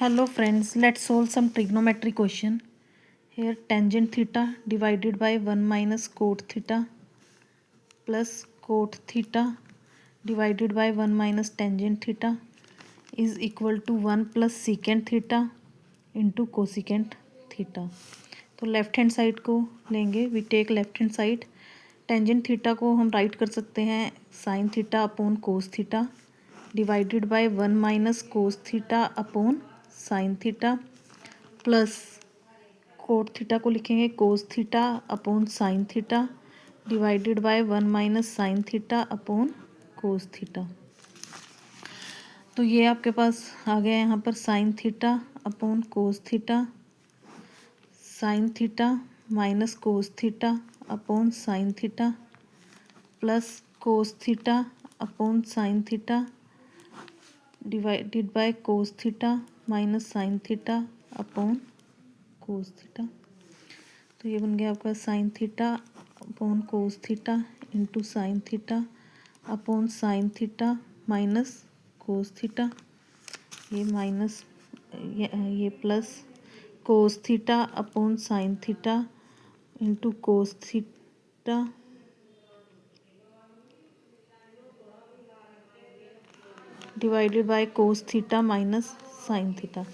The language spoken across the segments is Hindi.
Hello friends, let's solve some trigonometry question. Here tangent theta divided by 1 minus cot theta plus cot theta divided by 1 minus tangent theta is equal to 1 plus secant theta into cosecant theta. तो लेफ्ट हैंड साइड को लेंगे, we take left hand side. Tangent theta को हम राइट कर सकते हैं sine theta upon cos theta divided by 1 minus cos theta upon sign theta plus cot theta को लिखेंगे cos theta upon sign theta divided by 1 minus sine theta upon cos theta. तो ये आपके पास आ गया यहाँ पर sine theta upon cos theta, sign theta minus cos theta upon sign theta plus cos theta upon sign theta divided by cos theta minus sine theta upon cos theta. तो ये बन गया आपका sign theta upon cos theta into sin theta upon sign theta minus cos theta. ये माइनस ये plus cos theta upon sign theta into cos theta divided by cos theta minus sine theta.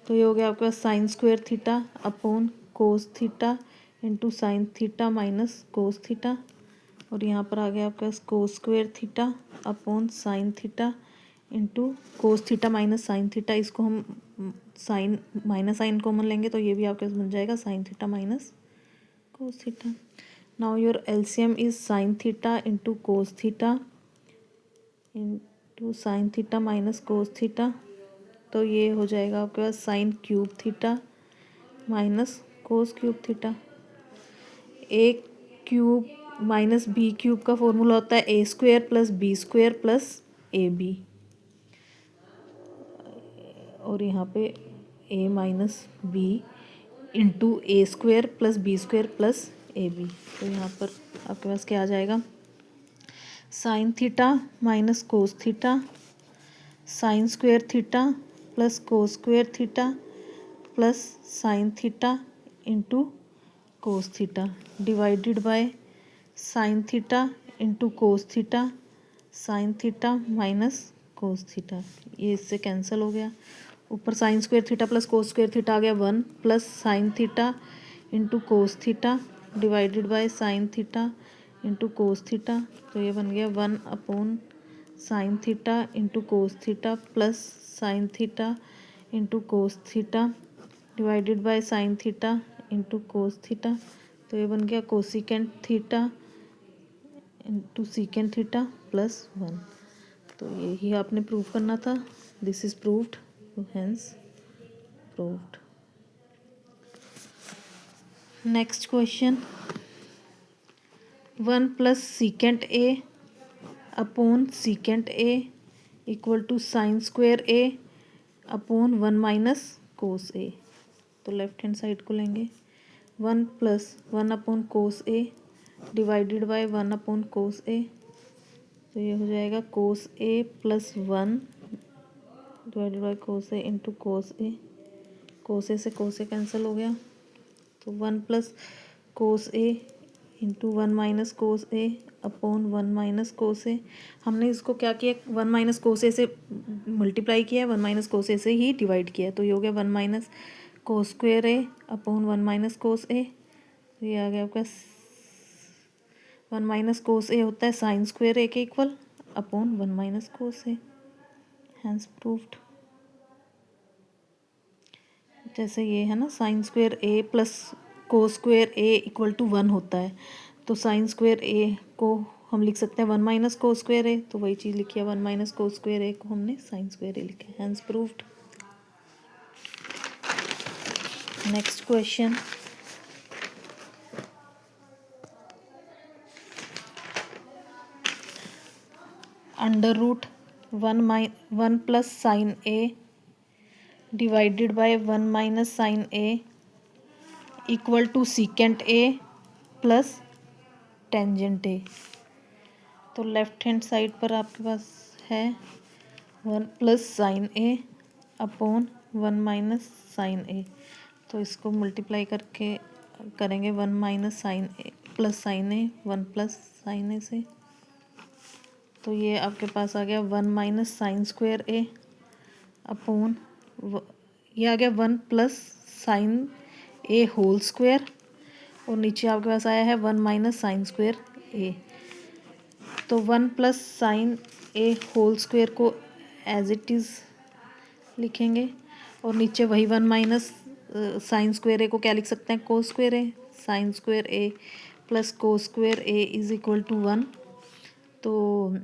तो ये हो गया आपका sign square theta upon cos theta into sin theta minus cos theta. और यहाँ पर आ गया आपका कोस square theta upon sign theta into cos theta minus sine theta. इसको हम साइन माइनस साइन कॉमन लेंगे तो ये भी आपके बन जाएगा sin theta minus cos theta. Now your LCM is sin theta into cos theta into sin theta minus cos theta. तो ये हो जाएगा आपके पास sin cube theta minus cos cube theta. A cube minus B cube का फॉर्मूला होता है A square plus B square plus A B. और यहाँ पे A minus B into A square plus B square plus A B. तो यहाँ पर आपके पास क्या आ जाएगा sin theta minus cos theta sin square theta plus cos square theta plus sin theta into cos theta divided by sin theta into cos theta sign theta minus cos theta. ये इससे कैंसिल हो गया. ऊपर sin square theta plus cos square theta आ गया 1 plus sin theta into cos theta divided by sin theta into cos theta. तो ये बन गया 1 upon sign theta into cos theta plus sin theta into cos theta divided by sin theta into cos theta. तो ये बन गया cosecant theta into secant theta plus 1. तो यही आपने प्रूव करना था. This is proved, hence proved. Next question 1 plus secant A upon secant A equal to sin square A upon 1 minus cos A. तो लेफ्ट हैंड साइड को लेंगे 1 plus 1 upon cos A divided by 1 upon cos A. तो ये हो जाएगा cos A plus 1 divided by cos A into cos A. Cos A से कोस ए कैंसिल हो गया. तो 1 plus cos A into 1 minus cos A upon 1 minus cos A. हमने इसको क्या किया 1 माइनस कोस ए से मल्टीप्लाई किया है 1 माइनस कोस ए से ही डिवाइड किया है. तो ये हो गया 1 minus cos square A upon 1 minus cos A. तो ये आ गया आपका 1 माइनस कोस ए होता है साइन स्क्वायर ए के equal upon 1 minus cos A. Hence proved. जैसे ये है ना sin square A plus cos square A equal to 1 होता है. तो साइन स्क्वायर ए को हम लिख सकते हैं 1 माइनस कोस स्क्वायर ए. तो वही चीज़ लिखी है 1 माइनस कोस स्क्वायर ए को हमने साइन स्क्वायर ए लिखा है. Hence proved. Next question under root 1 plus sign A divided by 1 minus sine A equal to secant A plus tangent A. तो लेफ्ट हैंड साइड पर आपके पास है 1 plus sign A upon 1 minus sine A, तो इसको मल्टीप्लाई करके करेंगे 1 minus sine A plus sign A, 1 plus sign A से, तो ये आपके पास आ गया 1 minus sin square A upon ये आ गया 1 प्लस साइन ए होल स्क्वायर, और नीचे आपके पास आया है 1 माइनस साइन स्क्वायर ए। तो 1 प्लस साइन ए होल स्क्वायर को एज इट इज़ लिखेंगे, और नीचे वही 1 माइनस साइन स्क्वायर ए को क्या लिख सकते हैं, cos square A, sin square A plus cos square A is equal to 1। तो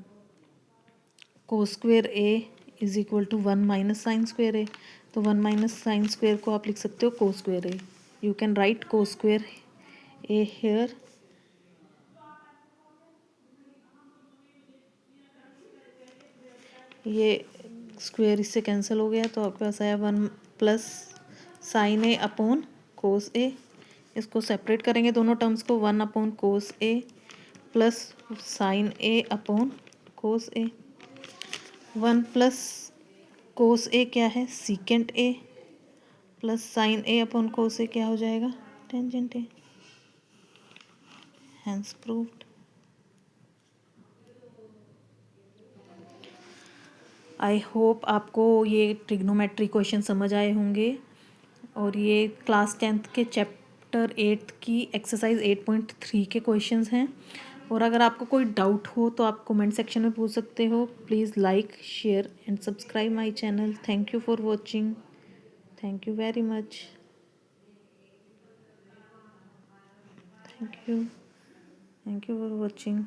cos square A is equal to 1 minus sin square A, तो 1 माइनस साइन स्क्वायर को आप लिख सकते हो cos square A. You can write cos square A here. ये स्क्वायर इससे कैंसिल हो गया, तो आपके पास आया 1 plus sign A upon cos A. इसको सेपरेट करेंगे दोनों टर्म्स को, 1 upon cos A plus sign A upon cos A. 1 plus cos A क्या है, secant A, plus sign A upon cos A क्या हो जाएगा, tangent A. Hence proved. I hope आपको ये ट्रिग्नोमेट्री क्वेश्चन समझ आए होंगे, और ये क्लास 10th के चैप्टर 8 की एक्सरसाइज 8.3 के क्वेश्चंस हैं। और अगर आपको कोई डाउट हो तो आप कमेंट सेक्शन में पूछ सकते हो। Please like, share and subscribe my channel. Thank you for watching. Thank you very much. Thank you for watching.